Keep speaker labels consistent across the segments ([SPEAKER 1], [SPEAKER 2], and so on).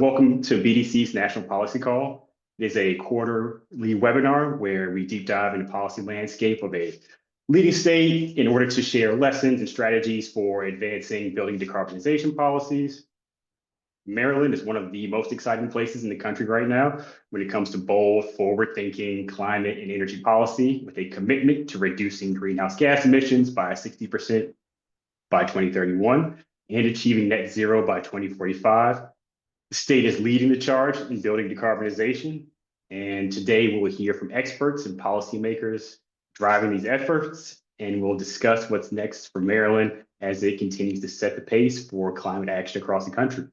[SPEAKER 1] welcome to BDC's National Policy Call. It is a quarterly webinar where we deep dive into policy landscape of a leading state in order to share lessons and strategies for advancing building decarbonization policies. Maryland is one of the most exciting places in the country right now when it comes to bold, forward-thinking climate and energy policy, with a commitment to reducing greenhouse gas emissions by 60% by 2031 and achieving net zero by 2045. The state is leading the charge in building decarbonization, and today we'll hear from experts and policymakers driving these efforts, and we'll discuss what's next for Maryland as it continues to set the pace for climate action across the country.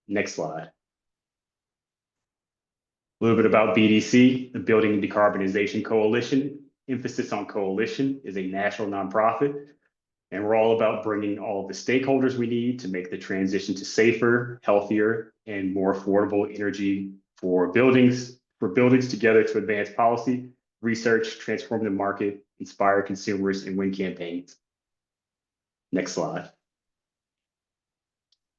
[SPEAKER 1] Next slide. A little bit about BDC, the Building Decarbonization Coalition. Emphasis on coalition is a national nonprofit, and we're all about bringing all of the stakeholders we need to make the transition to safer, healthier, and more affordable energy for buildings together to advance policy, research, transform the market, inspire consumers, and win campaigns. Next slide.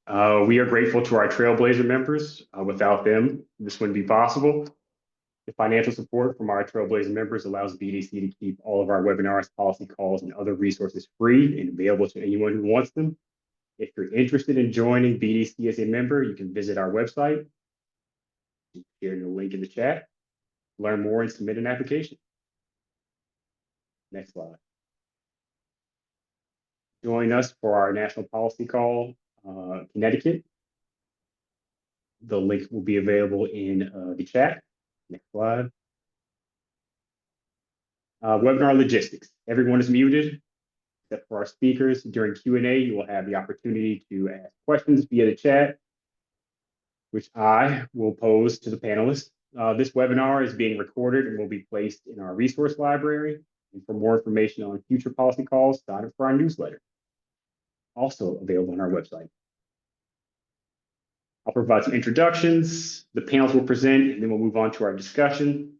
[SPEAKER 1] We are grateful to our Trailblazer members. Without them, this wouldn't be possible. The financial support from our Trailblazer members allows BDC to keep all of our webinars, policy calls, and other resources free and available to anyone who wants them. If you're interested in joining BDC as a member, you can visit our website. Here's the link in the chat. Learn more and submit an application. Next slide. Join us for our national policy call, Connecticut. The link will be available in the chat. Next slide. Webinar logistics. Everyone is muted except for our speakers. During Q&A, you will have the opportunity to ask questions via the chat, which I will pose to the panelists. This webinar is being recorded and will be placed in our resource library. And for more information on future policy calls, sign up for our newsletter, also available on our website. I'll provide some introductions, the panels will present, and then we'll move on to our discussion.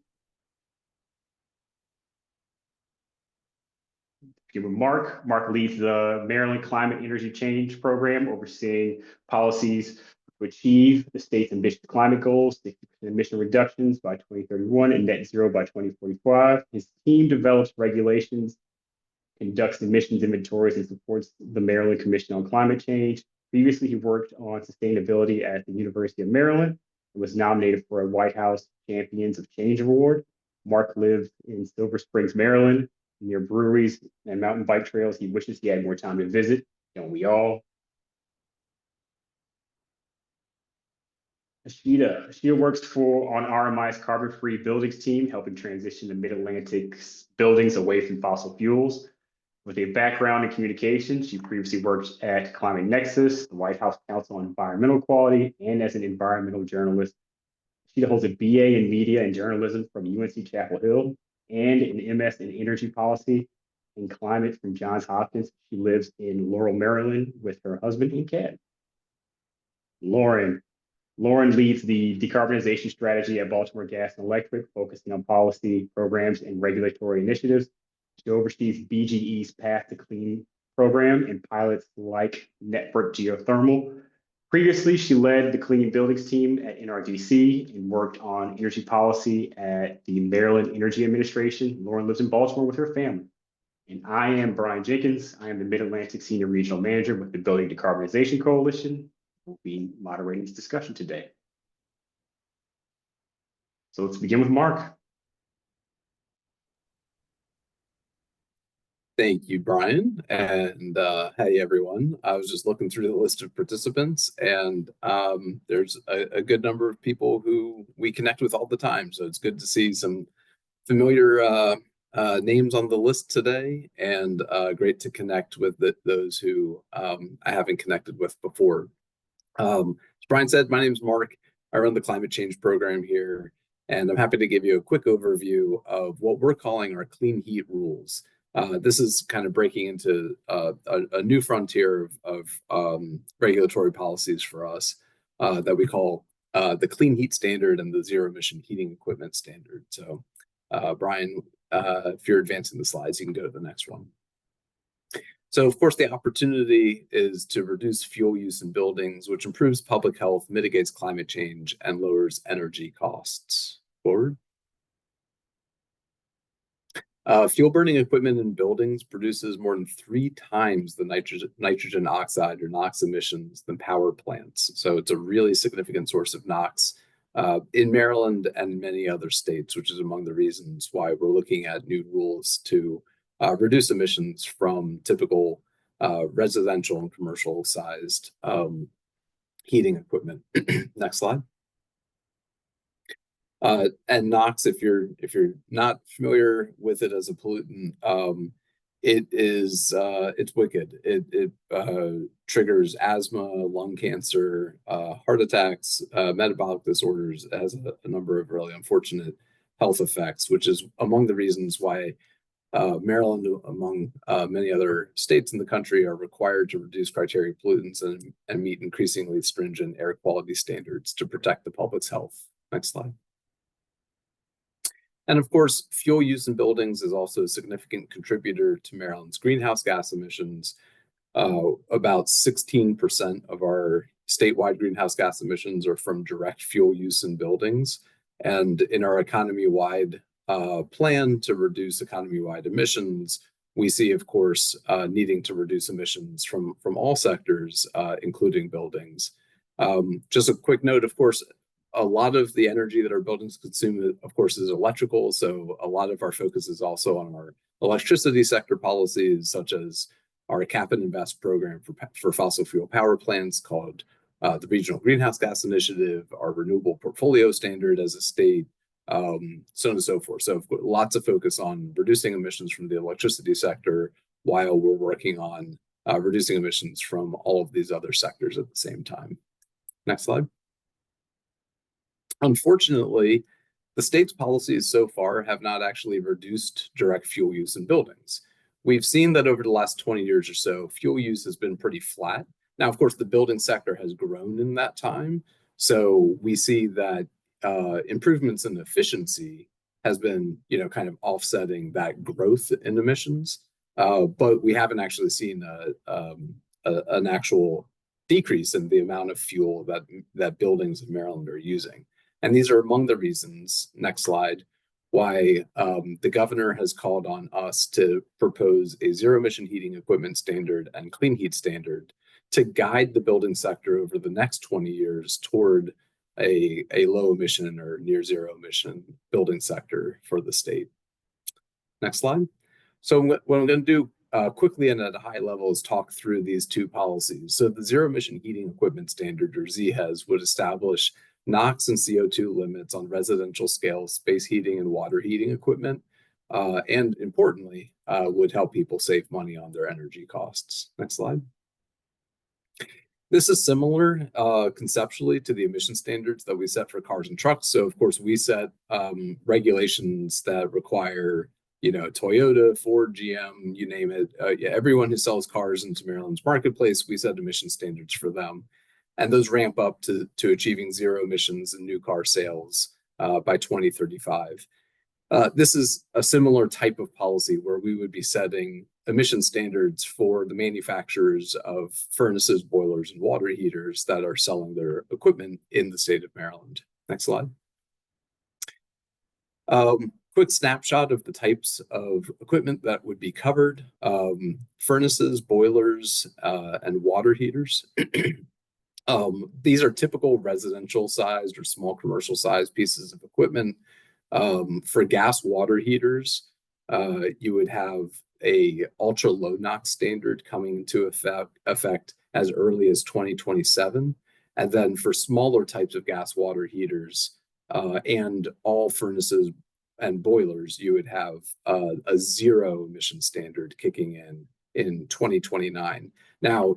[SPEAKER 1] Begin with Mark. Mark leads the Maryland Climate Energy Change Program, overseeing policies to achieve the state's ambitious climate goals, 60% emission reductions by 2031 and net zero by 2045. His team develops regulations, conducts emissions inventories, and supports the Maryland Commission on Climate Change. Previously, he worked on sustainability at the University of Maryland and was nominated for a White House Champions of Change Award. Mark lives in Silver Springs, Maryland, near breweries and mountain bike trails. He wishes he had more time to visit, don't we all? Ashita works on RMI's carbon-free buildings team, helping transition the Mid-Atlantic's buildings away from fossil fuels. With a background in communication, she previously worked at Climate Nexus, the White House Council on Environmental Quality, and as an environmental journalist. She holds a BA in Media and Journalism from UNC Chapel Hill and an MS in Energy Policy and Climate from Johns Hopkins. She lives in Laurel, Maryland with her husband and cat. Lauren leads the decarbonization strategy at Baltimore Gas and Electric, focusing on policy, programs, and regulatory initiatives. She oversees BGE's Path to Clean program and pilots like Network Geothermal. Previously, she led the Clean Buildings team at NRDC and worked on energy policy at the Maryland Energy Administration. Lauren lives in Baltimore with her family. And I am Brian Jenkins. I am the Mid-Atlantic Senior Regional Manager with the Building Decarbonization Coalition. We'll be moderating this discussion today. So let's begin with Mark.
[SPEAKER 2] Thank you, Brian, and hey, everyone. I was just looking through the list of participants, and there's a good number of people who we connect with all the time, so it's good to see some familiar names on the list today, and great to connect with those who I haven't connected with before. As Brian said, my name is Mark. I run the climate change program here, and I'm happy to give you a quick overview of what we're calling our clean heat rules. This is kind of breaking into a new frontier of regulatory policies for us that we call the Clean Heat Standard and the Zero Emission Heating Equipment Standard. So, Brian, if you're advancing the slides, you can go to the next one. So, of course, the opportunity is to reduce fuel use in buildings, which improves public health, mitigates climate change, and lowers energy costs. Forward. Fuel burning equipment in buildings produces more than 3 times the nitrogen oxide or NOx emissions than power plants. So it's a really significant source of NOx in Maryland and many other states, which is among the reasons why we're looking at new rules to reduce emissions from typical residential and commercial sized heating equipment. Next slide. And NOx, if you're not familiar with it as a pollutant, it's wicked. It triggers asthma, lung cancer, heart attacks, metabolic disorders. It has a number of really unfortunate health effects, which is among the reasons why Maryland, among many other states in the country, are required to reduce criteria pollutants and meet increasingly stringent air quality standards to protect the public's health. Next slide. And of course, fuel use in buildings is also a significant contributor to Maryland's greenhouse gas emissions. About 16% of our statewide greenhouse gas emissions are from direct fuel use in buildings. And in our economy-wide plan to reduce economy-wide emissions, we see, of course, needing to reduce emissions from all sectors, including buildings. Just a quick note, of course, a lot of the energy that our buildings consume, of course, is electrical. So a lot of our focus is also on our electricity sector policies, such as our Cap and Invest program for fossil fuel power plants called the Regional Greenhouse Gas Initiative, our Renewable Portfolio Standard as a state, so on and so forth. So lots of focus on reducing emissions from the electricity sector while we're working on reducing emissions from all of these other sectors at the same time. Next slide. Unfortunately, the state's policies so far have not actually reduced direct fuel use in buildings. We've seen that over the last 20 years or so, fuel use has been pretty flat. Now, of course, the building sector has grown in that time. So we see that improvements in efficiency has been, kind of offsetting that growth in emissions. But we haven't actually seen an actual decrease in the amount of fuel that buildings in Maryland are using. And these are among the reasons, next slide, why the governor has called on us to propose a zero-emission heating equipment standard and clean heat standard to guide the building sector over the next 20 years toward a low-emission or near-zero-emission building sector for the state. Next slide. So what I'm going to do quickly and at a high level is talk through these two policies. So the zero-emission heating equipment standard, or ZHES, would establish NOx and CO2 limits on residential scale space heating and water heating equipment, and importantly, would help people save money on their energy costs. Next slide. This is similar conceptually to the emission standards that we set for cars and trucks. So of course we set regulations that require, Toyota, Ford, GM, you name it. Everyone who sells cars into Maryland's marketplace, we set emission standards for them. And those ramp up to achieving zero emissions in new car sales by 2035. This is a similar type of policy where we would be setting emission standards for the manufacturers of furnaces, boilers, and water heaters that are selling their equipment in the state of Maryland. Next slide. Quick snapshot of the types of equipment that would be covered. Furnaces, boilers, and water heaters. These are typical residential sized or small commercial sized pieces of equipment. For gas water heaters, you would have a ultra low NOx standard coming into effect as early as 2027. And then for smaller types of gas water heaters and all furnaces and boilers, you would have a zero emission standard kicking in 2029. Now,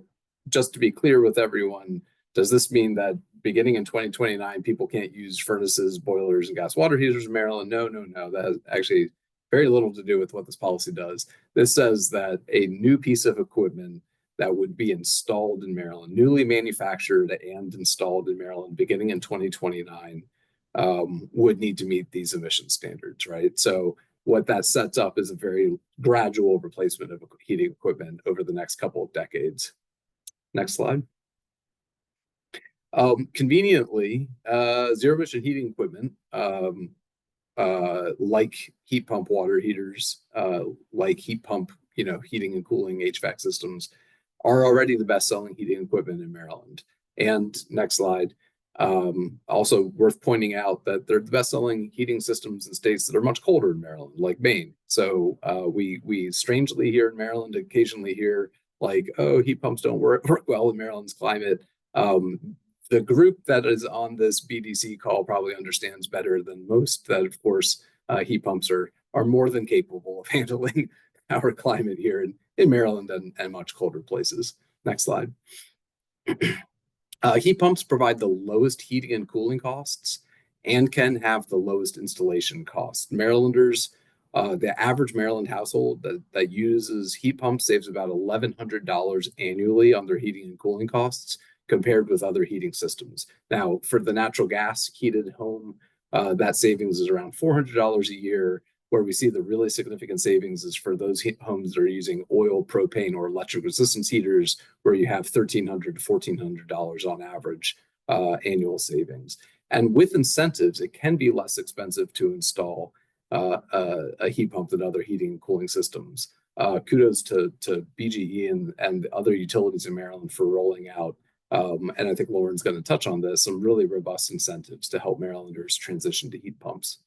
[SPEAKER 2] just to be clear with everyone, does this mean that beginning in 2029, people can't use furnaces, boilers, and gas water heaters in Maryland? No. That has actually very little to do with what this policy does. This says that a new piece of equipment that would be installed in Maryland, newly manufactured and installed in Maryland beginning in 2029, would need to meet these emission standards, right? So what that sets up is a very gradual replacement of heating equipment over the next couple of decades. Next slide. Conveniently, zero-emission heating equipment, like heat pump water heaters, like heat pump, heating and cooling HVAC systems, are already the best-selling heating equipment in Maryland. And next slide. Also worth pointing out that they're the best-selling heating systems in states that are much colder in Maryland, like Maine. So we strangely here in Maryland occasionally hear like, oh, heat pumps don't work well in Maryland's climate. The group that is on this BDC call probably understands better than most that, of course, heat pumps are more than capable of handling our climate here in Maryland and much colder places. Next slide. Heat pumps provide the lowest heating and cooling costs and can have the lowest installation costs. Marylanders, the average Maryland household that uses heat pumps saves about $1,100 annually on their heating and cooling costs compared with other heating systems. Now, for the natural gas heated home, that savings is around $400 a year. Where we see the really significant savings is for those homes that are using oil, propane, or electric resistance heaters, where you have $1,300 to $1,400 on average annual savings. And with incentives, it can be less expensive to install a heat pump than other heating and cooling systems. Kudos to BGE and other utilities in Maryland for rolling out, and I think Lauren's going to touch on this, some really robust incentives to help Marylanders transition to heat pumps.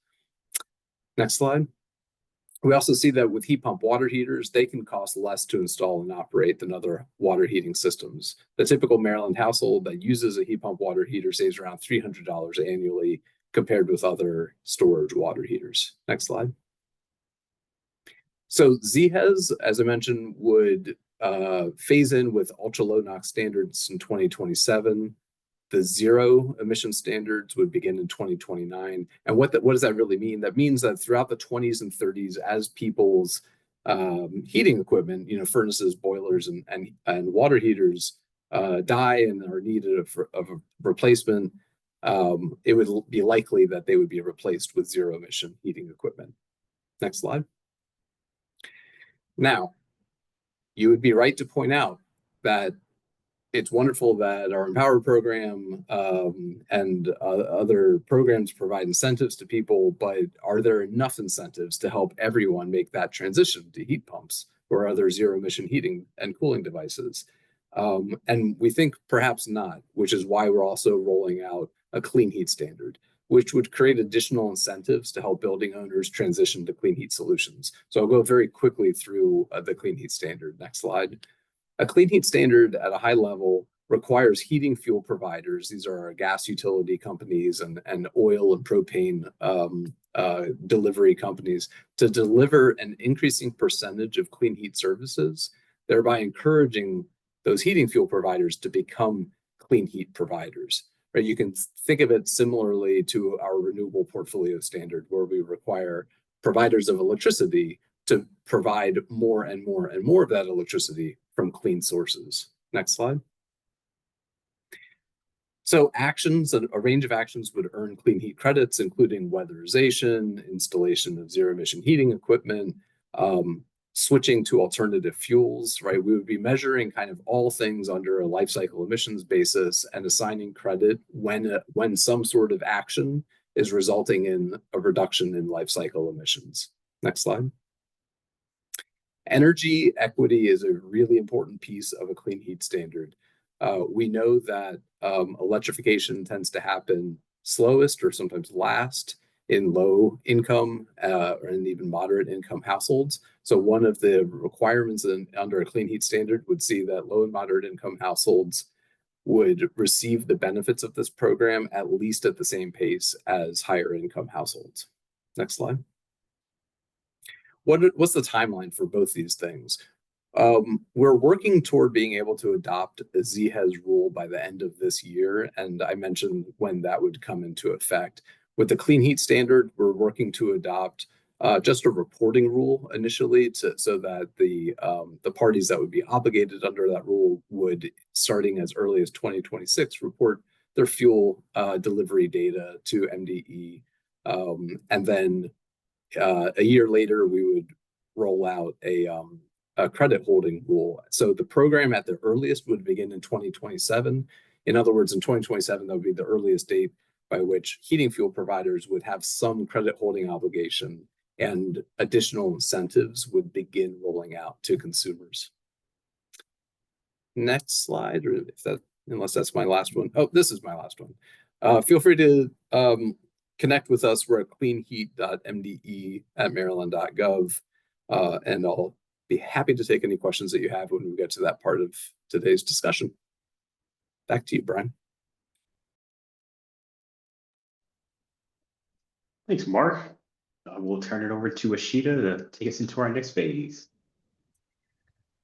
[SPEAKER 2] Next slide. We also see that with heat pump water heaters, they can cost less to install and operate than other water heating systems. The typical Maryland household that uses a heat pump water heater saves around $300 annually compared with other storage water heaters. Next slide. So ZHES, as I mentioned, would phase in with ultra-low NOx standards in 2027. The zero emission standards would begin in 2029. And what does that really mean? That means that throughout the 20s and 30s, as people's heating equipment, furnaces, boilers, and water heaters die and are needed of a replacement, it would be likely that they would be replaced with zero emission heating equipment. Next slide. Now, you would be right to point out that it's wonderful that our Empower program and other programs provide incentives to people, but are there enough incentives to help everyone make that transition to heat pumps or other zero-emission heating and cooling devices? And we think perhaps not, which is why we're also rolling out a clean heat standard, which would create additional incentives to help building owners transition to clean heat solutions. So I'll go very quickly through the clean heat standard. Next slide. A clean heat standard at a high level requires heating fuel providers, these are our gas utility companies and oil and propane delivery companies, to deliver an increasing percentage of clean heat services, thereby encouraging those heating fuel providers to become clean heat providers. Right? You can think of it similarly to our renewable portfolio standard, where we require providers of electricity to provide more and more and more of that electricity from clean sources. Next slide. So actions, a range of actions would earn clean heat credits, including weatherization, installation of zero emission heating equipment, switching to alternative fuels, right? We would be measuring kind of all things under a life cycle emissions basis and assigning credit when some sort of action is resulting in a reduction in life cycle emissions. Next slide. Energy equity is a really important piece of a clean heat standard. We know that electrification tends to happen slowest or sometimes last in low income or in even moderate income households. So one of the requirements under a clean heat standard would see that low and moderate income households would receive the benefits of this program at least at the same pace as higher income households. Next slide. What's the timeline for both these things? We're working toward being able to adopt a ZHES rule by the end of this year, and I mentioned when that would come into effect. With the clean heat standard, we're working to adopt just a reporting rule initially, so that the parties that would be obligated under that rule would, starting as early as 2026, report their fuel delivery data to MDE, and then a year later, we would roll out a credit holding rule. So the program at the earliest would begin in 2027. In other words, in 2027, that would be the earliest date by which heating fuel providers would have some credit holding obligation, and additional incentives would begin rolling out to consumers. Next slide, or if that, unless that's my last one. Oh, this is my last one. Feel free to connect with us. We're at cleanheat.mde@maryland.gov, and I'll be happy to take any questions that you have when we get to that part of today's discussion. Back to you, Brian.
[SPEAKER 1] Thanks, Mark. We'll turn it over to Ashita to take us into our next phase.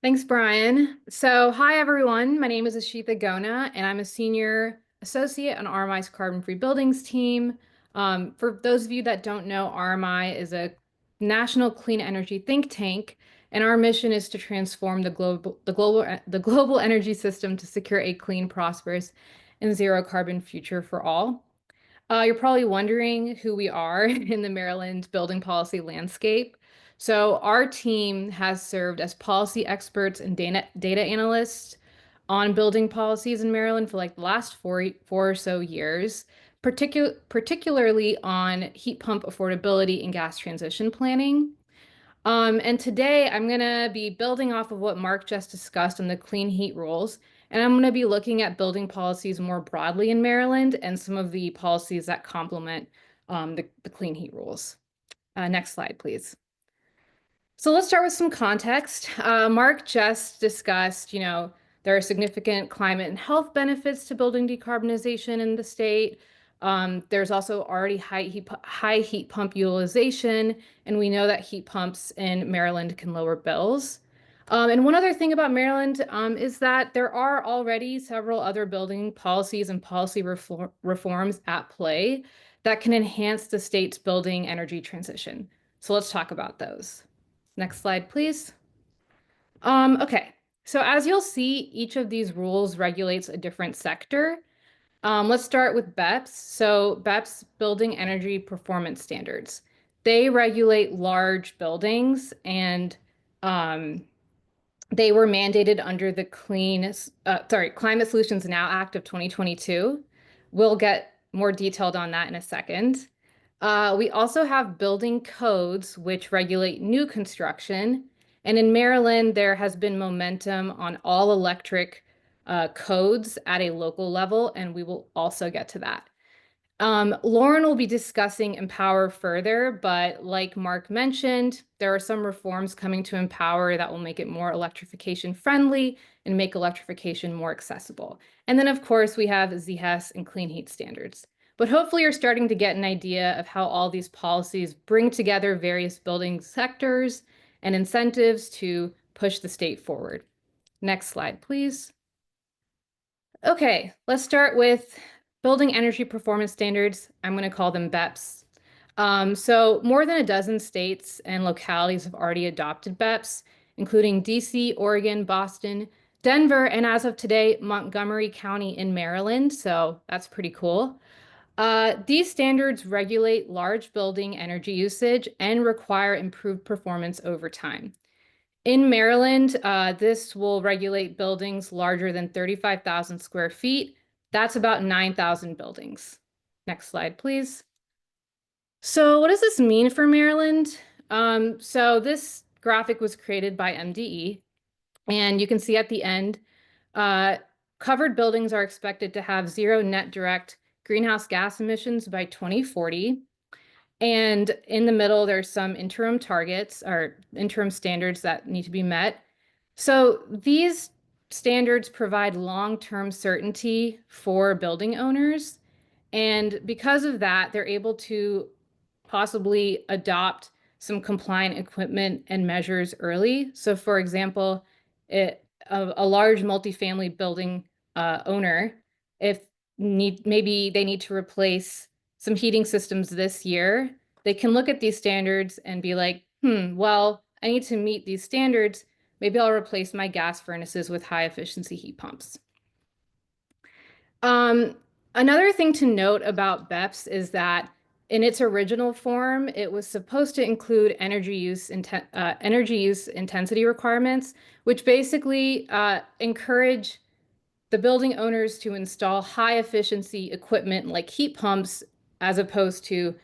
[SPEAKER 3] Thanks, Brian. So hi, everyone. My name is Ashita Gona, and I'm a senior associate on RMI's Carbon-Free Buildings team. For those of you that don't know, RMI is a national clean energy think tank, and our mission is to transform the global energy system to secure a clean, prosperous, and zero carbon future for all. You're probably wondering who we are in the Maryland building policy landscape. So our team has served as policy experts and data analysts on building policies in Maryland for like the last four or so years, particularly on heat pump affordability and gas transition planning. And today I'm going to be building off of what Mark just discussed on the clean heat rules. And I'm going to be looking at building policies more broadly in Maryland and some of the policies that complement the clean heat rules. Next slide, please. So let's start with some context. Mark just discussed, there are significant climate and health benefits to building decarbonization in the state. There's also already high heat pump utilization, and we know that heat pumps in Maryland can lower bills. And one other thing about Maryland is that there are already several other building policies and policy reforms at play that can enhance the state's building energy transition. So let's talk about those. Next slide, please. Okay, so as you'll see, each of these rules regulates a different sector. Let's start with BEPS. So BEPS, Building Energy Performance Standards. They regulate large buildings, and they were mandated under the Climate Solutions Now Act of 2022. We'll get more detailed on that in a second. We also have building codes, which regulate new construction. And in Maryland, there has been momentum on all electric codes at a local level, and we will also get to that. Lauren will be discussing Empower further, but like Mark mentioned, there are some reforms coming to Empower that will make it more electrification friendly and make electrification more accessible. And then, of course, we have ZHES and clean heat standards. But hopefully you're starting to get an idea of how all these policies bring together various building sectors and incentives to push the state forward. Next slide, please. Okay, let's start with Building Energy Performance Standards. I'm going to call them BEPS. So more than a dozen states and localities have already adopted BEPS, including DC, Oregon, Boston, Denver, and as of today, Montgomery County in Maryland. So that's pretty cool. These standards regulate large building energy usage and require improved performance over time. In Maryland, this will regulate buildings larger than 35,000 square feet. That's about 9,000 buildings. Next slide, please. So what does this mean for Maryland? So this graphic was created by MDE, and you can see at the end, covered buildings are expected to have zero net direct greenhouse gas emissions by 2040. And in the middle, there's some interim targets or interim standards that need to be met. So these standards provide long-term certainty for building owners. And because of that, they're able to possibly adopt some compliant equipment and measures early. So for example, a large multifamily building owner, if maybe they need to replace some heating systems this year, they can look at these standards and be like, well, I need to meet these standards. Maybe I'll replace my gas furnaces with high efficiency heat pumps. Another thing to note about BEPS is that In its original form, it was supposed to include energy use intensity requirements, which basically encourage the building owners to install high efficiency equipment like heat pumps, as opposed to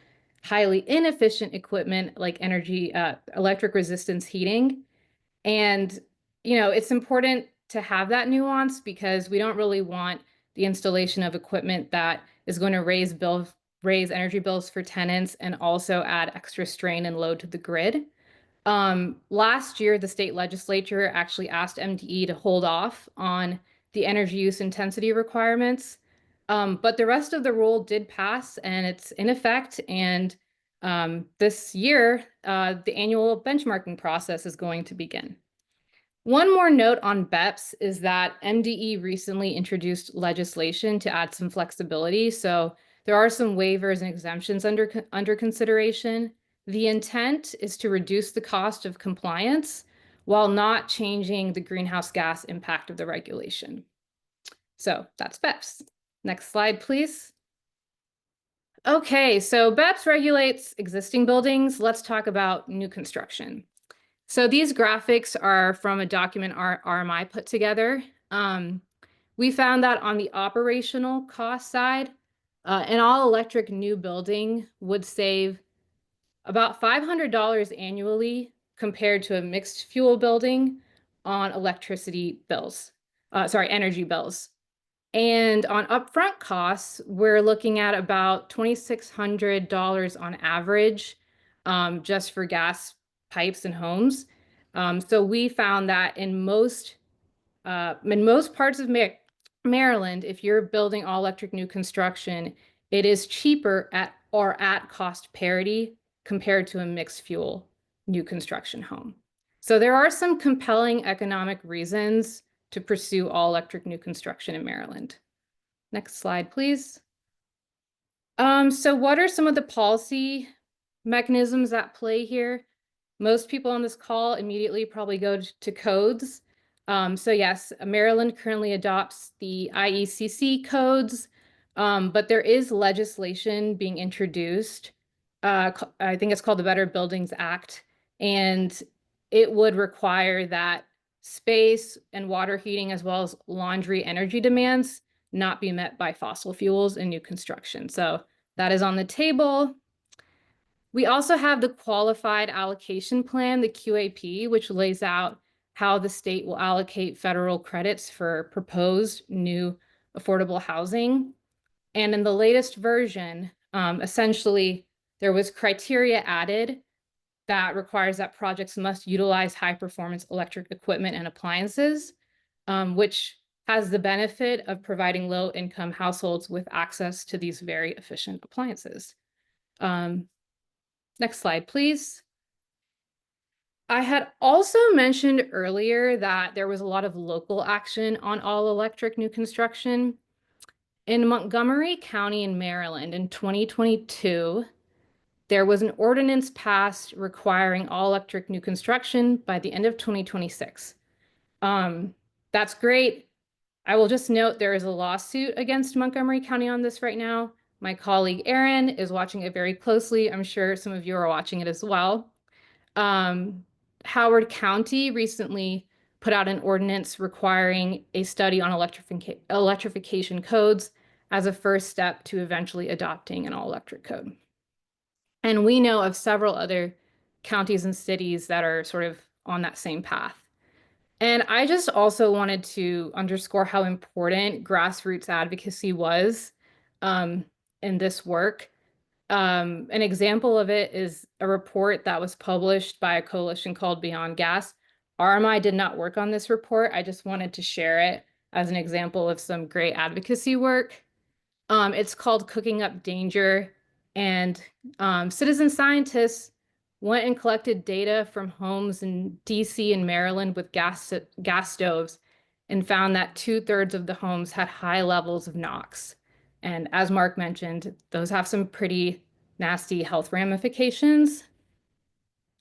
[SPEAKER 3] highly inefficient equipment like electric resistance heating. And, it's important to have that nuance because we don't really want the installation of equipment that is going to raise energy bills for tenants and also add extra strain and load to the grid. Last year, the state legislature actually asked MDE to hold off on the energy use intensity requirements. But the rest of the rule did pass and it's in effect. And this year, the annual benchmarking process is going to begin. One more note on BEPS is that MDE recently introduced legislation to add some flexibility. So there are some waivers and exemptions under consideration. The intent is to reduce the cost of compliance while not changing the greenhouse gas impact of the regulation. So that's BEPS. Next slide, please. Okay, so BEPS regulates existing buildings. Let's talk about new construction. So these graphics are from a document RMI put together. We found that on the operational cost side, an all-electric new building would save about $500 annually compared to a mixed fuel building on energy bills. And on upfront costs, we're looking at about $2,600 on average, just for gas pipes and homes. So we found that in most parts of Maryland, if you're building all electric new construction, it is cheaper at cost parity compared to a mixed fuel new construction home. So there are some compelling economic reasons to pursue all electric new construction in Maryland. Next slide, please. So what are some of the policy mechanisms at play here? Most people on this call immediately probably go to codes. So yes, Maryland currently adopts the IECC codes, but there is legislation being introduced. I think it's called the Better Buildings Act, and it would require that space and water heating as well as laundry energy demands not be met by fossil fuels in new construction. So that is on the table. We also have the Qualified Allocation Plan, the QAP, which lays out how the state will allocate federal credits for proposed new affordable housing. And in the latest version, essentially, there was criteria added that requires that projects must utilize high-performance electric equipment and appliances, which has the benefit of providing low-income households with access to these very efficient appliances. Next slide, please. I had also mentioned earlier that there was a lot of local action on all electric new construction. In Montgomery County in Maryland in 2022, there was an ordinance passed requiring all electric new construction by the end of 2026. That's great. I will just note there is a lawsuit against Montgomery County on this right now. My colleague Erin is watching it very closely. I'm sure some of you are watching it as well. Howard County recently put out an ordinance requiring a study on electrification codes as a first step to eventually adopting an all-electric code. And we know of several other counties and cities that are sort of on that same path. And I just also wanted to underscore how important grassroots advocacy was in this work. An example of it is a report that was published by a coalition called Beyond Gas. RMI did not work on this report. I just wanted to share it as an example of some great advocacy work. It's called Cooking Up Danger, and citizen scientists went and collected data from homes in DC and Maryland with gas stoves and found that 2/3 of the homes had high levels of NOx. And as Mark mentioned, those have some pretty nasty health ramifications.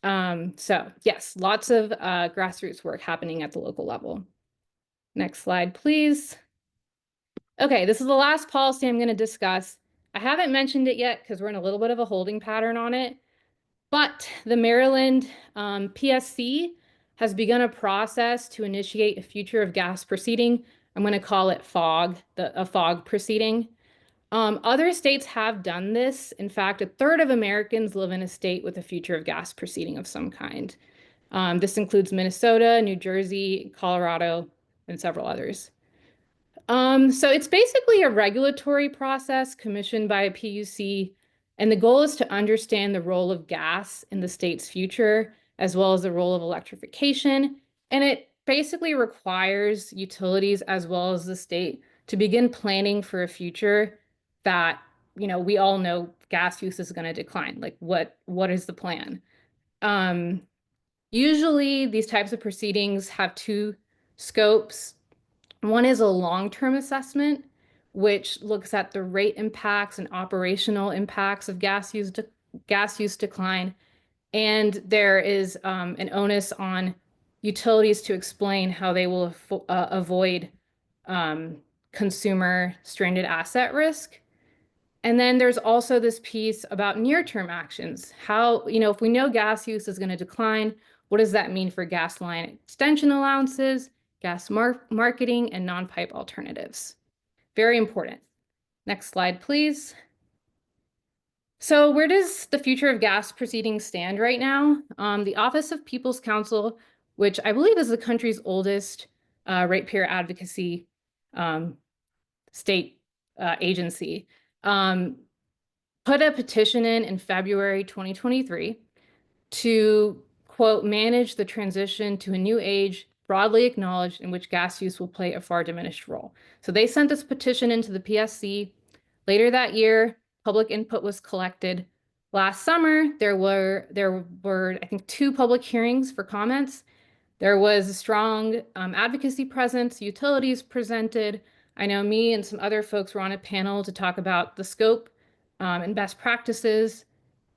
[SPEAKER 3] So yes, lots of grassroots work happening at the local level. Next slide, please. Okay, this is the last policy I'm going to discuss. I haven't mentioned it yet because we're in a little bit of a holding pattern on it, but the Maryland PSC has begun a process to initiate a future of gas proceeding. I'm going to call it FOG, a FOG proceeding. Other states have done this. In fact, a third of Americans live in a state with a future of gas proceeding of some kind. This includes Minnesota, New Jersey, Colorado, and several others. So it's basically a regulatory process commissioned by a PUC, and the goal is to understand the role of gas in the state's future, as well as the role of electrification. And it basically requires utilities as well as the state to begin planning for a future that, we all know gas use is going to decline. Like what is the plan? Usually these types of proceedings have two scopes. One is a long-term assessment, which looks at the rate impacts and operational impacts of gas use decline. And there is an onus on utilities to explain how they will avoid consumer stranded asset risk. And then there's also this piece about near-term actions. How, if we know gas use is going to decline, what does that mean for gas line extension allowances, gas marketing, and non-pipe alternatives? Very important. Next slide, please. So where does the future of gas proceedings stand right now? The Office of People's Counsel, which I believe is the country's oldest ratepayer advocacy state agency, put a petition in February 2023 to, quote, manage the transition to a new age broadly acknowledged in which gas use will play a far diminished role. So they sent this petition into the PSC. Later that year, public input was collected. Last summer, there were I think 2 public hearings for comments. There was a strong advocacy presence, utilities presented. I know me and some other folks were on a panel to talk about the scope and best practices.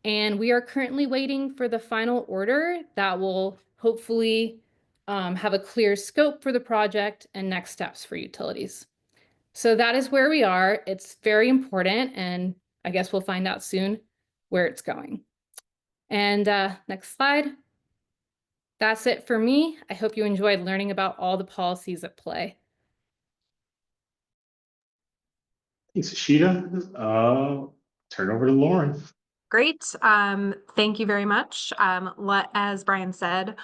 [SPEAKER 3] And we are currently waiting for the final order that will hopefully have a clear scope for the project and next steps for utilities. So that is where we are. It's very important, and I guess we'll find out soon where it's going. And next slide. That's it for me. I hope you enjoyed learning about all the policies at play.
[SPEAKER 1] Thanks, Ashita. Turn over to Lauren.
[SPEAKER 4] Great. Thank you very much. As Brian said,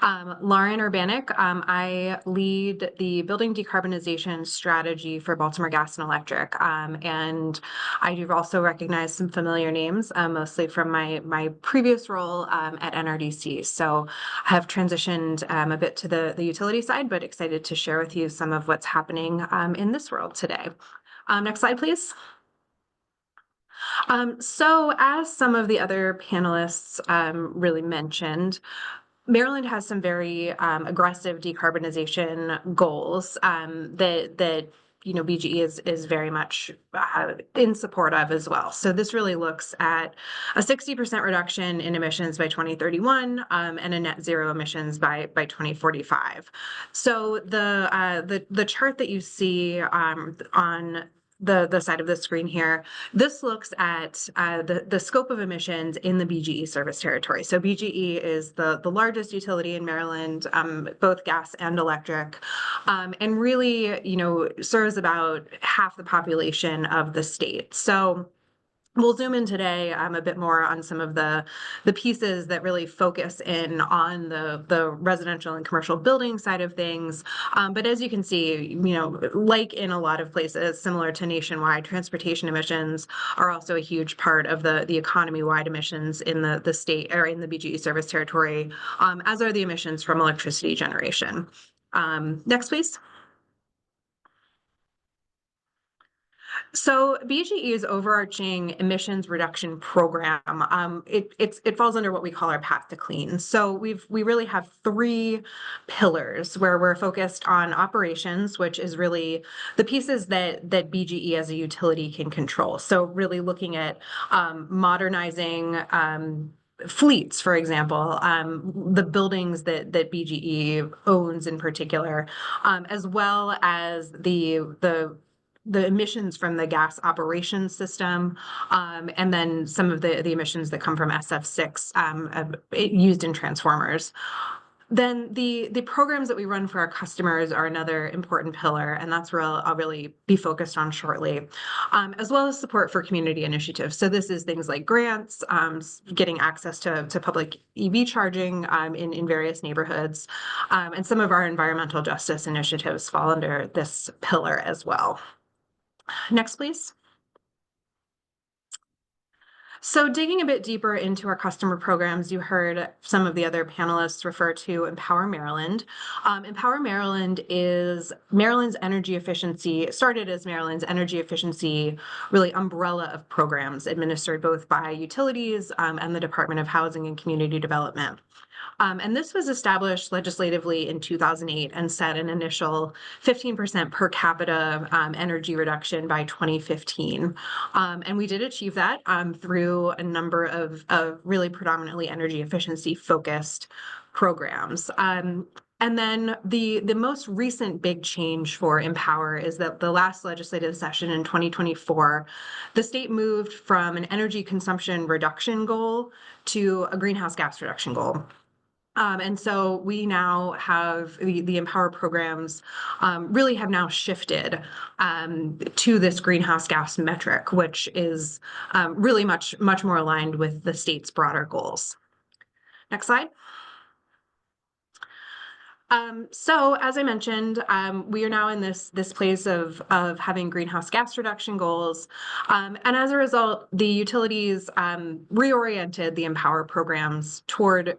[SPEAKER 4] Lauren Urbanek, I lead the building decarbonization strategy for Baltimore Gas and Electric. And I do also recognize some familiar names, mostly from my previous role at NRDC. So I have transitioned a bit to the utility side, but excited to share with you some of what's happening in this world today. Next slide, please. So as some of the other panelists really mentioned, Maryland has some very aggressive decarbonization goals that BGE is very much in support of as well. So this really looks at a 60% reduction in emissions by 2031 and a net zero emissions by 2045. So the chart that you see on the side of the screen here, this looks at the scope of emissions in the BGE service territory. So BGE is the largest utility in Maryland, both gas and electric, and really, serves about half the population of the state. So we'll zoom in today a bit more on some of the pieces that really focus in on the residential and commercial building side of things. But as you can see, like in a lot of places, similar to nationwide, transportation emissions are also a huge part of the economy-wide emissions in the state or in the BGE service territory, as are the emissions from electricity generation. Next, please. So BGE's overarching emissions reduction program, it falls under what we call our path to clean. So we really have 3 pillars where we're focused on operations, which is really the pieces that BGE as a utility can control. So really looking at modernizing fleets, for example, the buildings that BGE owns in particular, as well as the the emissions from the gas operations system, and then some of the emissions that come from SF6 used in transformers. Then the programs that we run for our customers are another important pillar, and that's where I'll really be focused on shortly, as well as support for community initiatives. So this is things like grants, getting access to public EV charging in various neighborhoods, and some of our environmental justice initiatives fall under this pillar as well. Next, please. So digging a bit deeper into our customer programs, you heard some of the other panelists refer to Empower Maryland. Empower Maryland is Maryland's energy efficiency, started as Maryland's energy efficiency, really umbrella of programs administered both by utilities and the Department of Housing and Community Development. And this was established legislatively in 2008 and set an initial 15% per capita energy reduction by 2015. And we did achieve that through a number of really predominantly energy efficiency focused programs. And then the most recent big change for Empower is that the last legislative session in 2024, the state moved from an energy consumption reduction goal to a greenhouse gas reduction goal. And so we now have the Empower programs really have now shifted to this greenhouse gas metric, which is really much more aligned with the state's broader goals. Next slide. So as I mentioned, we are now in this place of having greenhouse gas reduction goals. And as a result, the utilities reoriented the Empower programs toward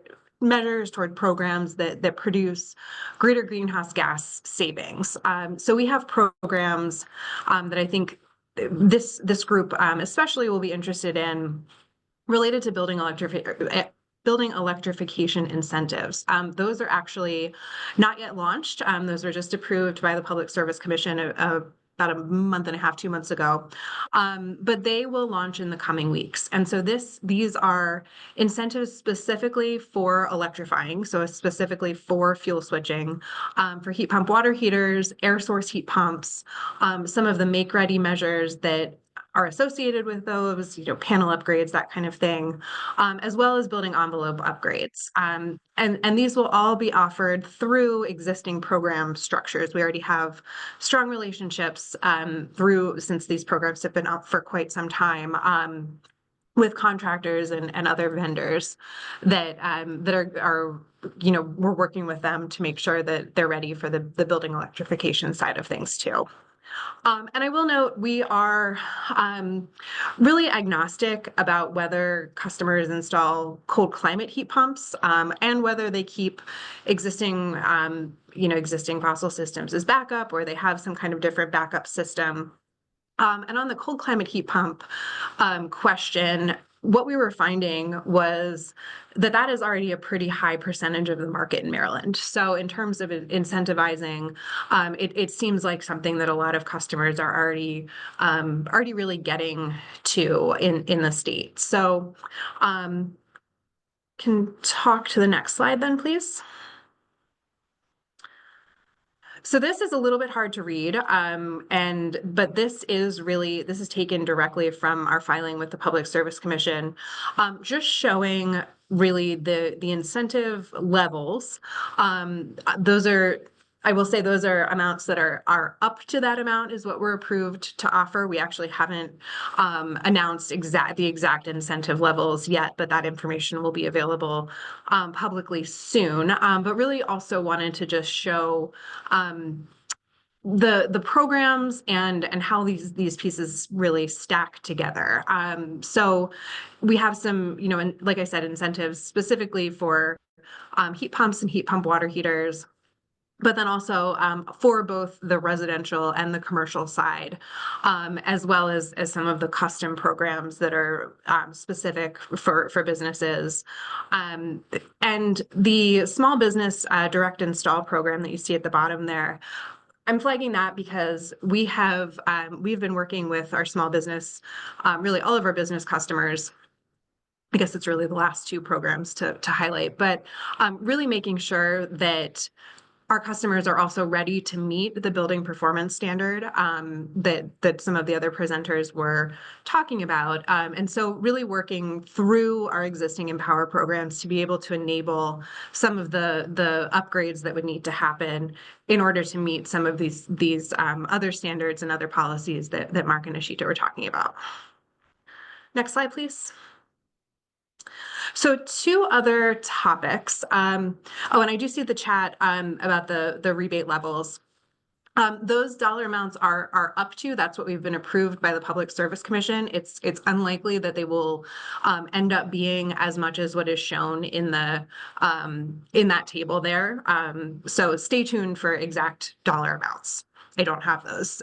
[SPEAKER 4] programs that produce greater greenhouse gas savings. So we have programs that I think this group especially will be interested in related to building electrification incentives. Those are actually not yet launched. Those were just approved by the Public Service Commission about a month and a half, 2 months ago, but they will launch in the coming weeks. And so these are incentives specifically for electrifying, so specifically for fuel switching, for heat pump water heaters, air source heat pumps, some of the make-ready measures that are associated with those, panel upgrades, that kind of thing, as well as building envelope upgrades. And these will all be offered through existing program structures. We already have strong relationships since these programs have been up for quite some time with contractors and other vendors that are we're working with them to make sure that they're ready for the building electrification side of things too. And I will note we are really agnostic about whether customers install cold climate heat pumps and whether they keep existing fossil systems as backup or they have some kind of different backup system. And on the cold climate heat pump question, what we were finding was that is already a pretty high percentage of the market in Maryland. So in terms of incentivizing, it seems like something that a lot of customers are already really getting to in the state. So can talk to the next slide then, please. So this is a little bit hard to read, but this is taken directly from our filing with the Public Service Commission, just showing really the incentive levels. I will say those are amounts that are up to that amount is what we're approved to offer. We actually haven't announced the exact incentive levels yet, but that information will be available publicly soon. But really also wanted to just show the programs and how these pieces really stack together. So we have some, and like I said, incentives specifically for heat pumps and heat pump water heaters, but then also for both the residential and the commercial side, as well as some of the custom programs that are specific for businesses. And the small business direct install program that you see at the bottom there, I'm flagging that because we've been working with our small business, really all of our business customers. I guess it's really the last two programs to highlight, but really making sure that Our customers are also ready to meet the building performance standard that some of the other presenters were talking about. And so really working through our existing Empower programs to be able to enable some of the upgrades that would need to happen in order to meet some of these other standards and other policies that Mark and Ashita were talking about. Next slide, please. So two other topics. Oh, and I do see the chat about the rebate levels. Those dollar amounts are up to, that's what we've been approved by the Public Service Commission. It's unlikely that they will end up being as much as what is shown in the in that table there. So stay tuned for exact dollar amounts. I don't have those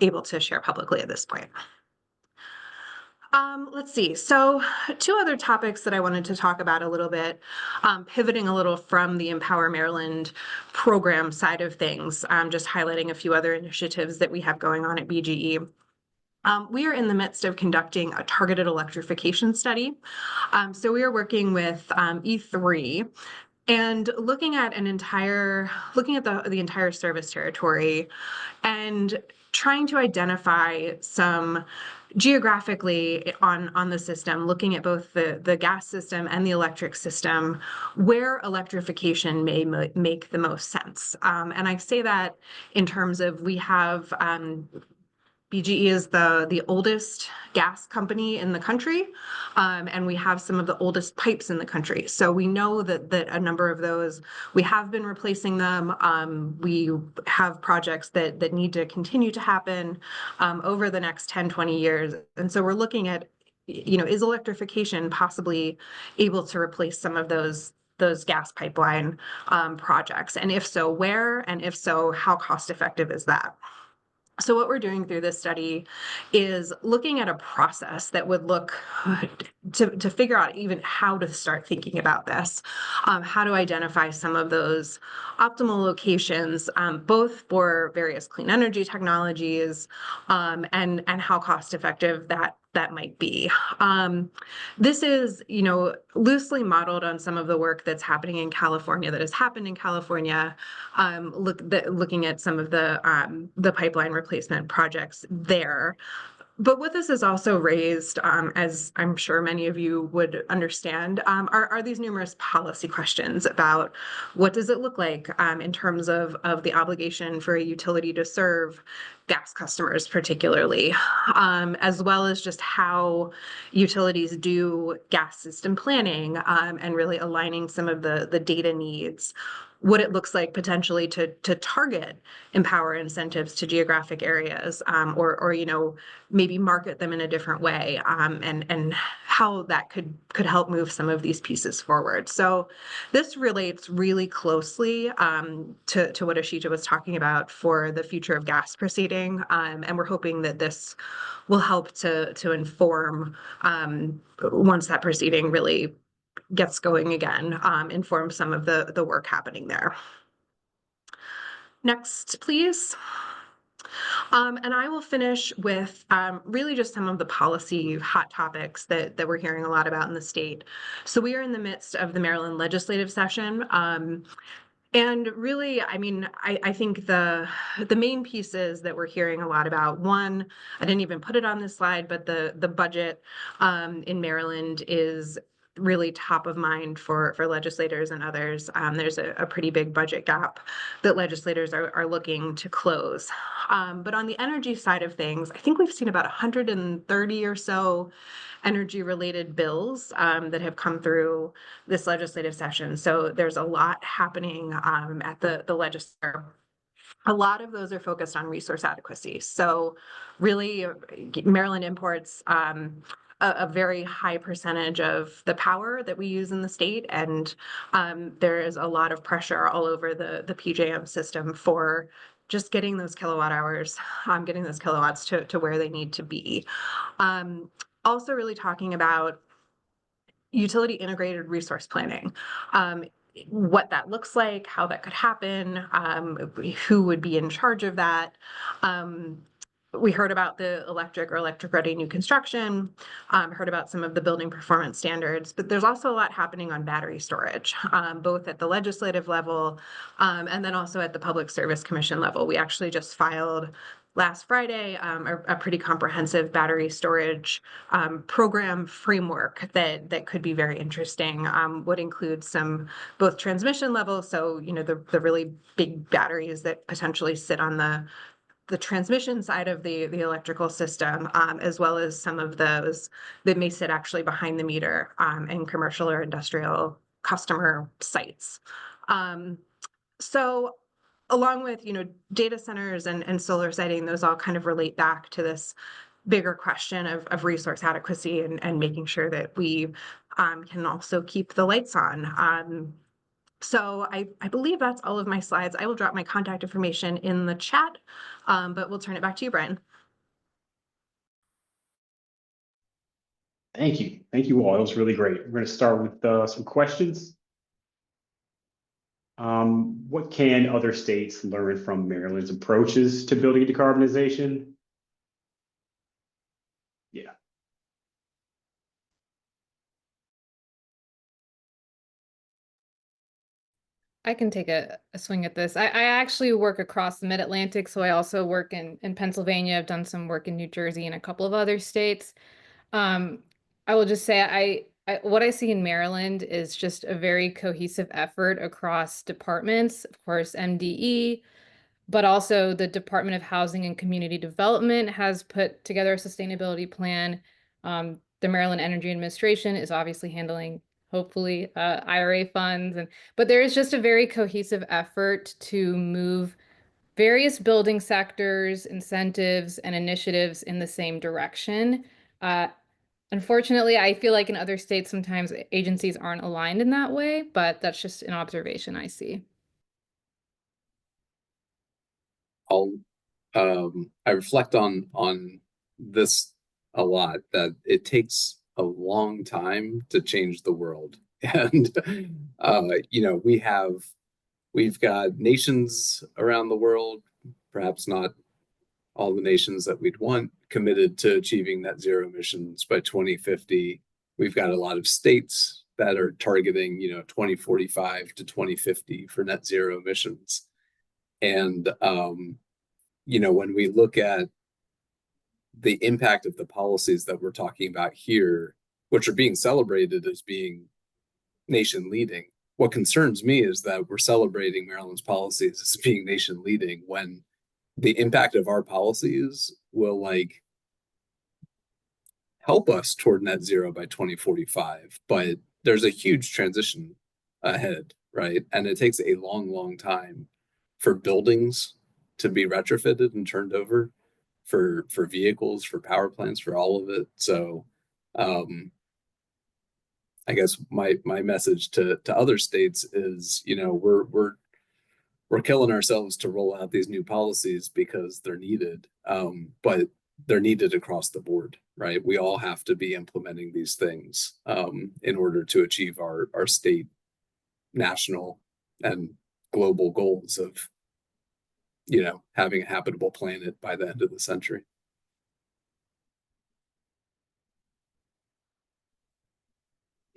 [SPEAKER 4] able to share publicly at this point. Let's see. So two other topics that I wanted to talk about a little bit, pivoting a little from the Empower Maryland program side of things, just highlighting a few other initiatives that we have going on at BGE. We are in the midst of conducting a targeted electrification study. So we are working with E3 and looking at the entire service territory and trying to identify some geographically on the system, looking at both the gas system and the electric system, where electrification may make the most sense. And I say that in terms of we have BGE is the oldest gas company in the country, and we have some of the oldest pipes in the country. So we know that a number of those, we have been replacing them. We have projects that need to continue to happen over the next 10, 20 years. And so we're looking at, is electrification possibly able to replace some of those gas pipeline projects? And if so, where? And if so, how cost effective is that? So what we're doing through this study is looking at a process that would look to figure out even how to start thinking about this, how to identify some of those optimal locations, both for various clean energy technologies and how cost effective that might be. This is, loosely modeled on some of the work that's happening in California, that has happened in California, looking at some of the pipeline replacement projects there. But what this has also raised, as I'm sure many of you would understand, are these numerous policy questions about what does it look like in terms of the obligation for a utility to serve gas customers particularly, as well as just how utilities do gas system planning and really aligning some of the data needs, what it looks like potentially to target Empower incentives to geographic areas, or maybe market them in a different way, and how that could help move some of these pieces forward. So this relates really closely to what Ashita was talking about for the future of gas proceeding, and we're hoping that this will help to inform once that proceeding really gets going again, inform some of the work happening there. Next, please. And I will finish with really just some of the policy hot topics that we're hearing a lot about in the state. So we are in the midst of the Maryland legislative session. And really, I think the main pieces that we're hearing a lot about, one, I didn't even put it on this slide, but the budget in Maryland is really top of mind for legislators and others. There's a pretty big budget gap that legislators are looking to close. But on the energy side of things, I think we've seen about 130 or so energy-related bills that have come through this legislative session. So there's a lot happening at the legislature. A lot of those are focused on resource adequacy. So really, Maryland imports a very high percentage of the power that we use in the state, and there is a lot of pressure all over the PJM system for just getting those kilowatt hours, getting those kilowatts to where they need to be. Also really talking about utility integrated resource planning, what that looks like, how that could happen, who would be in charge of that. we heard about the electric or electric-ready new construction, heard about some of the building performance standards, but there's also a lot happening on battery storage, both at the legislative level and then also at the Public Service Commission level. We actually just filed last Friday a pretty comprehensive battery storage program framework that could be very interesting, would include some both transmission levels, so the really big batteries that potentially sit on the transmission side of the electrical system, as well as some of those that may sit actually behind the meter in commercial or industrial customer sites. So along with data centers and solar siting, those all kind of relate back to this bigger question of resource adequacy and making sure that we can also keep the lights on. So I believe that's all of my slides. I will drop my contact information in the chat, but we'll turn it back to you, Brian.
[SPEAKER 1] Thank you. Thank you all. It was really great. We're going to start with some questions. What can other states learn from Maryland's approaches to building decarbonization? Yeah.
[SPEAKER 3] I can take a swing at this. I actually work across the Mid-Atlantic, so I also work in Pennsylvania. I've done some work in New Jersey and a couple of other states. I will just say what I see in Maryland is just a very cohesive effort across departments, of course, MDE, but also the Department of Housing and Community Development has put together a sustainability plan. The Maryland Energy Administration is obviously handling, hopefully, IRA funds, but there is just a very cohesive effort to move various building sectors, incentives, and initiatives in the same direction. Unfortunately, I feel like in other states, sometimes agencies aren't aligned in that way, but that's just an observation I see.
[SPEAKER 2] I reflect on this a lot, that it takes a long time to change the world. And we've got nations around the world, perhaps not all the nations that we'd want, committed to achieving net zero emissions by 2050. We've got a lot of states that are targeting 2045 to 2050 for net zero emissions. And when we look at the impact of the policies that we're talking about here, which are being celebrated as being nation leading, what concerns me is that we're celebrating Maryland's policies as being nation leading when the impact of our policies will help us toward net zero by 2045. But there's a huge transition ahead, right? And it takes a long, long time for buildings to be retrofitted and turned over, for vehicles, for power plants, for all of it. So I guess my message to other states is, we're killing ourselves to roll out these new policies because they're needed, but they're needed across the board, right? We all have to be implementing these things in order to achieve our state, national, and global goals of having a habitable planet by the end of the century.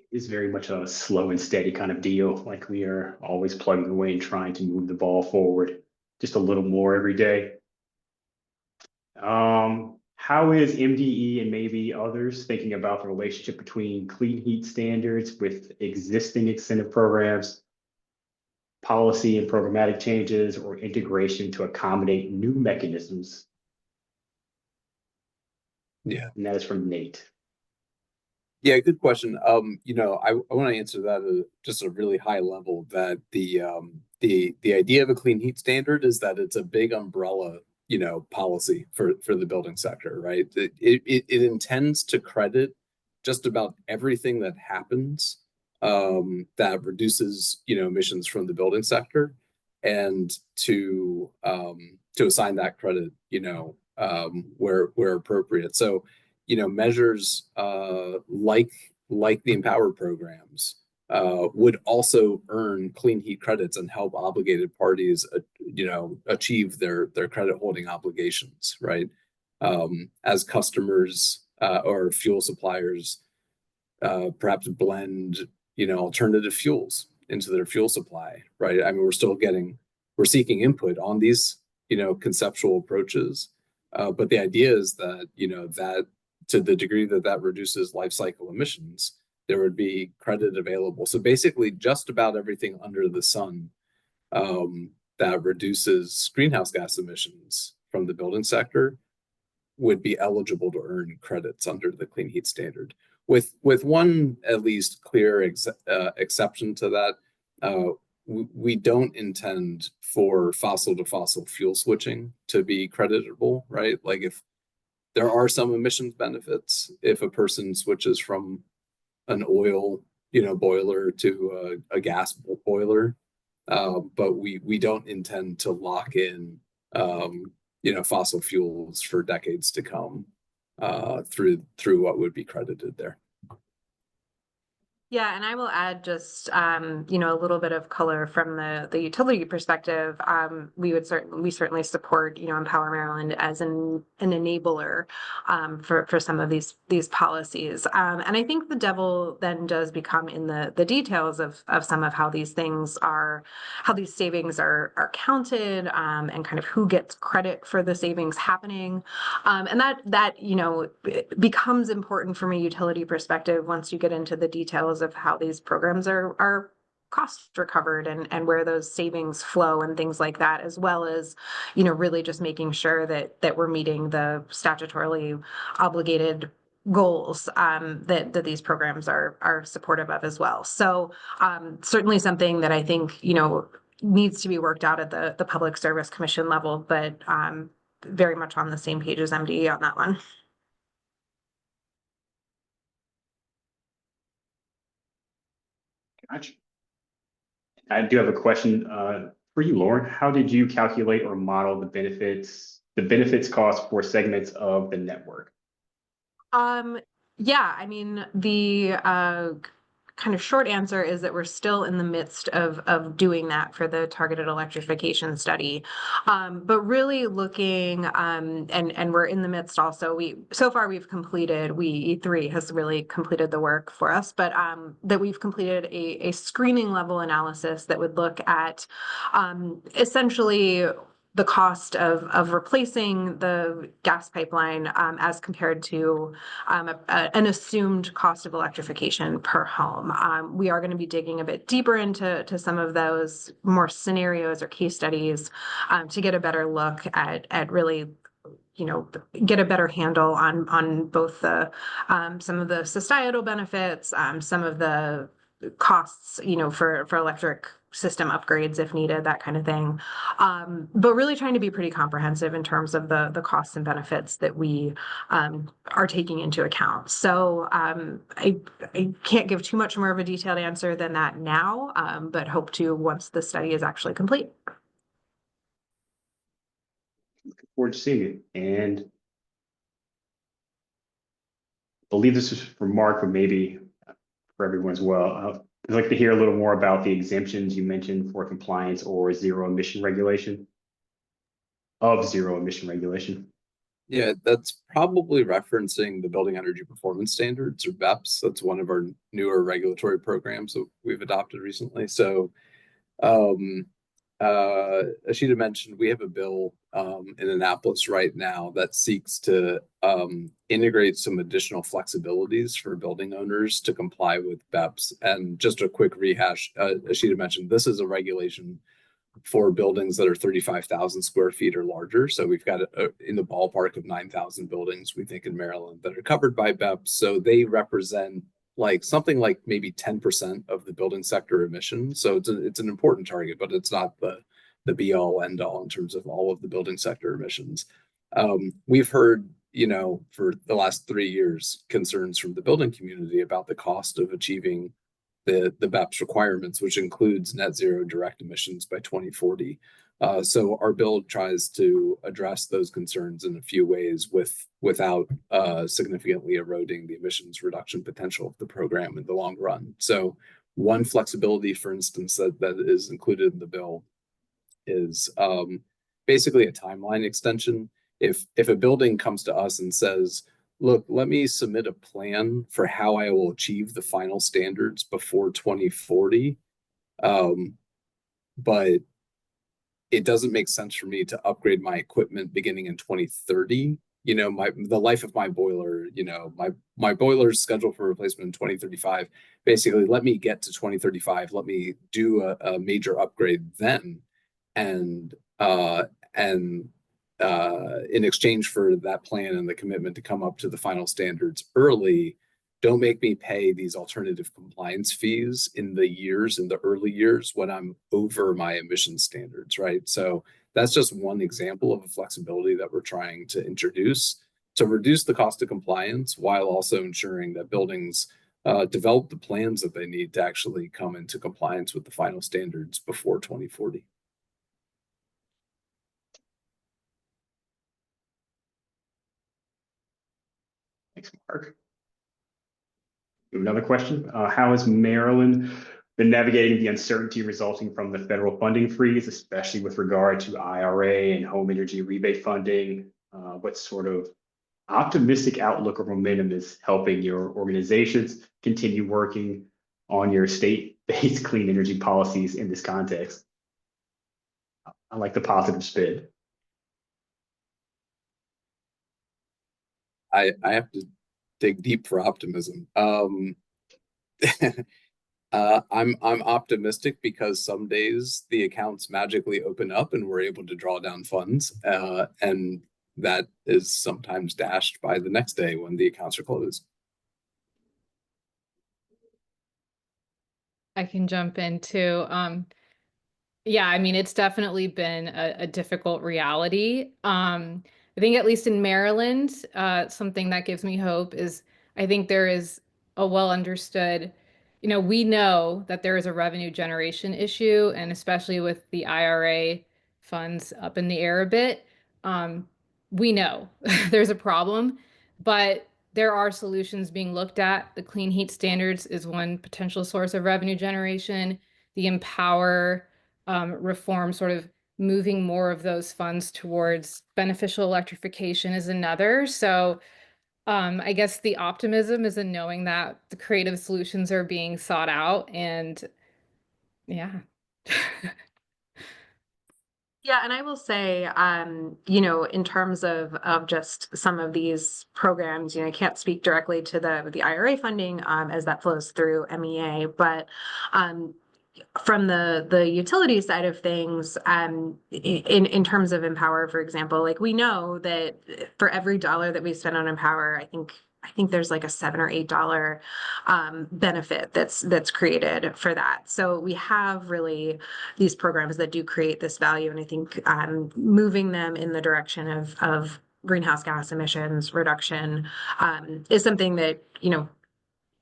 [SPEAKER 1] It's very much a slow and steady kind of deal. Like, we are always plugging away and trying to move the ball forward just a little more every day. How is MDE and maybe others thinking about the relationship between clean heat standards with existing incentive programs, policy and programmatic changes, or integration to accommodate new mechanisms?
[SPEAKER 2] Yeah.
[SPEAKER 1] And that is from Nate.
[SPEAKER 2] Yeah, good question. I want to answer that at just a really high level, that the idea of a clean heat standard is that it's a big umbrella, policy for the building sector, right? It intends to credit just about everything that happens that reduces, emissions from the building sector, and to assign that credit, where appropriate. So, measures like the Empower programs would also earn clean heat credits and help obligated parties, achieve their credit holding obligations, right? as customers or fuel suppliers perhaps blend, alternative fuels into their fuel supply, right? I mean, we're seeking input on these, conceptual approaches. But the idea is that, that to the degree that that reduces life cycle emissions, there would be credit available. So basically just about everything under the sun that reduces greenhouse gas emissions from the building sector would be eligible to earn credits under the clean heat standard. With one at least clear exception to that, we don't intend for fossil to fossil fuel switching to be creditable, right? Like if there are some emissions benefits if a person switches from an oil, boiler to a gas boiler, but we don't intend to lock in, fossil fuels for decades to come through what would be credited there.
[SPEAKER 4] Yeah, and I will add just a little bit of color from the utility perspective. We certainly support Empower Maryland as an enabler for some of these policies. And I think the devil then does become in the details of some of how these savings are counted, and kind of who gets credit for the savings happening. And that becomes important from a utility perspective once you get into the details of how these programs are cost recovered and where those savings flow and things like that, as well as really just making sure that we're meeting the statutorily obligated goals that these programs are supportive of as well. So certainly something that I think needs to be worked out at the Public Service Commission level, but very much on the same page as MDE on that one.
[SPEAKER 1] Gotcha. I do have a question for you, Lauren. How did you calculate or model the benefits cost for segments of the network?
[SPEAKER 4] Yeah, I mean, the kind of short answer is that we're still in the midst of doing that for the targeted electrification study. But really looking, and we're in the midst also, so far we've completed, E3 has really completed the work for us, but that we've completed a screening level analysis that would look at essentially the cost of replacing the gas pipeline as compared to an assumed cost of electrification per home. We are going to be digging a bit deeper into some of those more scenarios or case studies to get a better look at really get a better handle on both the some of the societal benefits, some of the costs, for electric system upgrades if needed, that kind of thing. But really trying to be pretty comprehensive in terms of the costs and benefits that we are taking into account. So I can't give too much more of a detailed answer than that now, but hope to once the study is actually complete.
[SPEAKER 1] Looking forward to seeing it. And I believe this is for Mark, but maybe for everyone as well. I'd like to hear a little more about the exemptions you mentioned for compliance or zero emission regulation.
[SPEAKER 2] Yeah, that's probably referencing the Building Energy Performance Standards, or BEPS. That's one of our newer regulatory programs that we've adopted recently. So Ashita mentioned we have a bill in Annapolis right now that seeks to integrate some additional flexibilities for building owners to comply with BEPS. And just a quick rehash, Ashita mentioned this is a regulation for buildings that are 35,000 square feet or larger. So we've got in the ballpark of 9,000 buildings, we think, in Maryland that are covered by BEPS. So they represent something like maybe 10% of the building sector emissions. So it's an important target, but it's not the be all end all in terms of all of the building sector emissions. We've heard, for the last 3 years, concerns from the building community about the cost of achieving the BEPS requirements, which includes net zero direct emissions by 2040. So our bill tries to address those concerns in a few ways without significantly eroding the emissions reduction potential of the program in the long run. So one flexibility, for instance, that is included in the bill is basically a timeline extension. if a building comes to us and says, look, let me submit a plan for how I will achieve the final standards before 2040, but it doesn't make sense for me to upgrade my equipment beginning in 2030. You know, the life of my boiler, you know, my boiler is scheduled for replacement in 2035. Basically, let me get to 2035. Let me do a major upgrade then, and in exchange for that plan and the commitment to come up to the final standards early, don't make me pay these alternative compliance fees in the early years when I'm over my emission standards, right? So that's just one example of a flexibility that we're trying to introduce to reduce the cost of compliance while also ensuring that buildings develop the plans that they need to actually come into compliance with the final standards before 2040.
[SPEAKER 1] Thanks, Mark. Another question. How has Maryland been navigating the uncertainty resulting from the federal funding freeze, especially with regard to IRA and home energy rebate funding? What sort of optimistic outlook or momentum is helping your organizations continue working on your state-based clean energy policies in this context? I like the positive spin.
[SPEAKER 2] I have to dig deep for optimism. I'm optimistic because some days the accounts magically open up and we're able to draw down funds, and that is sometimes dashed by the next day when the accounts are closed.
[SPEAKER 3] I can jump in too. Yeah, I mean, it's definitely been a difficult reality. I think at least in Maryland, something that gives me hope is I think there is a well understood, we know that there is a revenue generation issue, and especially with the IRA funds up in the air a bit, we know there's a problem, but there are solutions being looked at. The clean heat standards is one potential source of revenue generation. The Empower reform, sort of moving more of those funds towards beneficial electrification, is another. So I guess the optimism is in knowing that the creative solutions are being sought out, and yeah.
[SPEAKER 4] Yeah, and I will say, in terms of just some of these programs, I can't speak directly to the IRA funding as that flows through MEA, but from the utility side of things, in terms of Empower, for example, like we know that for every dollar that we spend on Empower, I think there's like a $7 or $8 benefit that's created for that. So we have really these programs that do create this value, and I think moving them in the direction of greenhouse gas emissions reduction is something that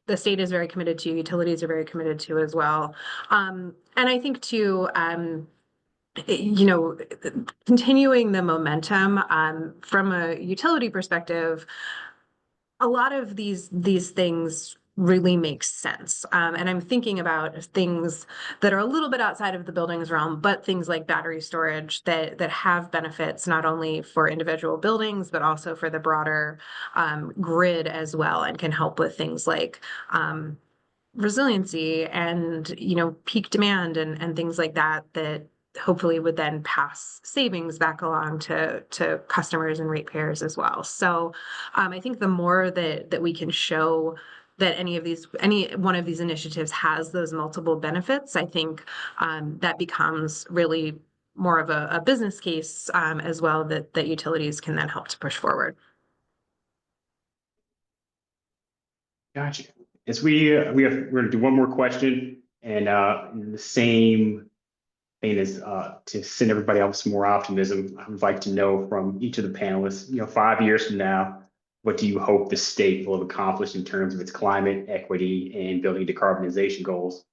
[SPEAKER 4] the state is very committed to, utilities are very committed to as well. And I think too, continuing the momentum from a utility perspective, a lot of these things really make sense. And I'm thinking about things that are a little bit outside of the buildings realm, but things like battery storage that have benefits not only for individual buildings, but also for the broader grid as well, and can help with things like resiliency and peak demand and things like that hopefully would then pass savings back along to customers and ratepayers as well. So I think the more that we can show that any one of these initiatives has those multiple benefits, I think that becomes really more of a business case as well that utilities can then help to push forward.
[SPEAKER 1] Gotcha. As we're going to do one more question, and in the same vein as to send everybody else more optimism, I would like to know from each of the panelists, 5 years from now, what do you hope the state will have accomplished in terms of its climate, equity, and building decarbonization goals?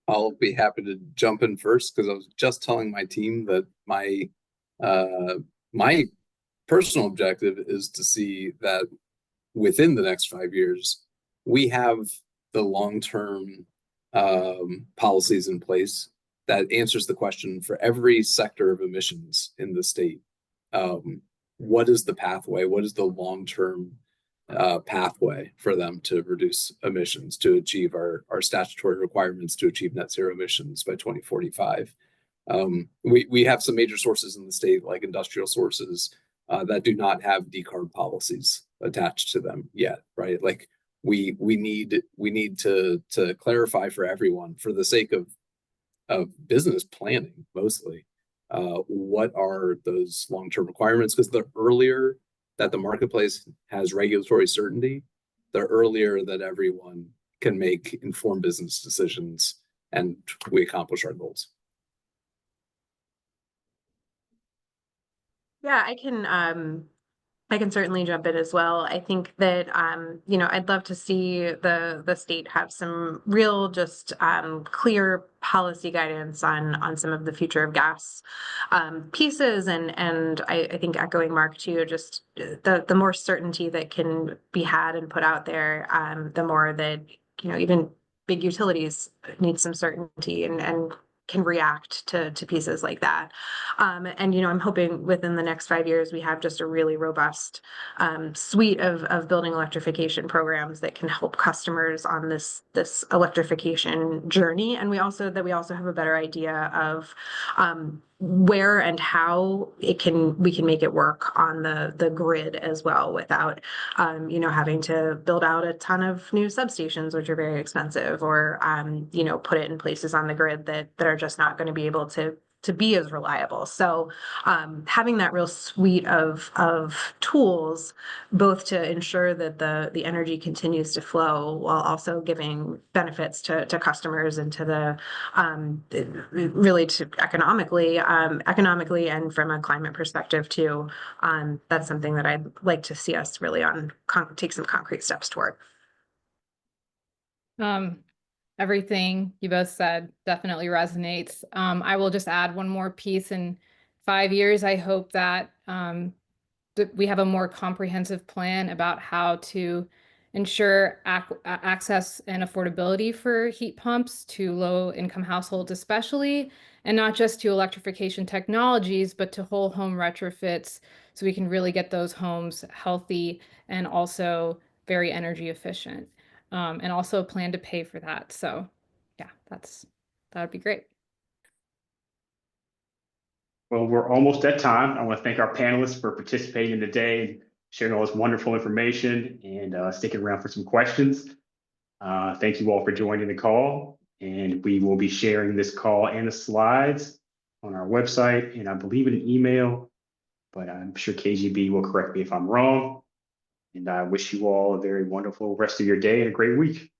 [SPEAKER 2] I'll be happy to jump in first because I was just telling my team that my personal objective is to see that within the next 5 years, we have the long-term policies in place that answers the question for every sector of emissions in the state. What is the pathway? What is the long-term pathway for them to reduce emissions, to achieve our statutory requirements to achieve net zero emissions by 2045? We have some major sources in the state, like industrial sources, that do not have decarb policies attached to them yet, right? Like we need to clarify for everyone, for the sake of business planning mostly, what are those long-term requirements? Because the earlier that the marketplace has regulatory certainty, the earlier that everyone can make informed business decisions and we accomplish our goals.
[SPEAKER 4] Yeah, I can certainly jump in as well. I think that I'd love to see the state have some real just clear policy guidance on some of the future of gas pieces, and I think echoing Mark too, just the more certainty that can be had and put out there, the more that even big utilities need some certainty and can react to pieces like that. I'm hoping within the next 5 years, we have just a really robust suite of building electrification programs that can help customers on this electrification journey. And we also have a better idea of where and how we can make it work on the grid as well, without having to build out a ton of new substations, which are very expensive, or put it in places on the grid that are just not going to be able to be as reliable. So having that real suite of tools, both to ensure that the energy continues to flow while also giving benefits to customers and to the really to economically and from a climate perspective too. That's something that I'd like to see us really take some concrete steps toward.
[SPEAKER 3] Everything you both said definitely resonates. I will just add one more piece. In 5 years, I hope that we have a more comprehensive plan about how to ensure access and affordability for heat pumps to low-income households especially, and not just to electrification technologies, but to whole home retrofits, so we can really get those homes healthy and also very energy efficient. And also plan to pay for that. So yeah, that would be great.
[SPEAKER 1] Well, we're almost at time. I want to thank our panelists for participating today, sharing all this wonderful information, and sticking around for some questions. Thank you all for joining the call, and we will be sharing this call and the slides on our website, and I believe in an email, but I'm sure KGB will correct me if I'm wrong. And I wish you all a very wonderful rest of your day and a great week.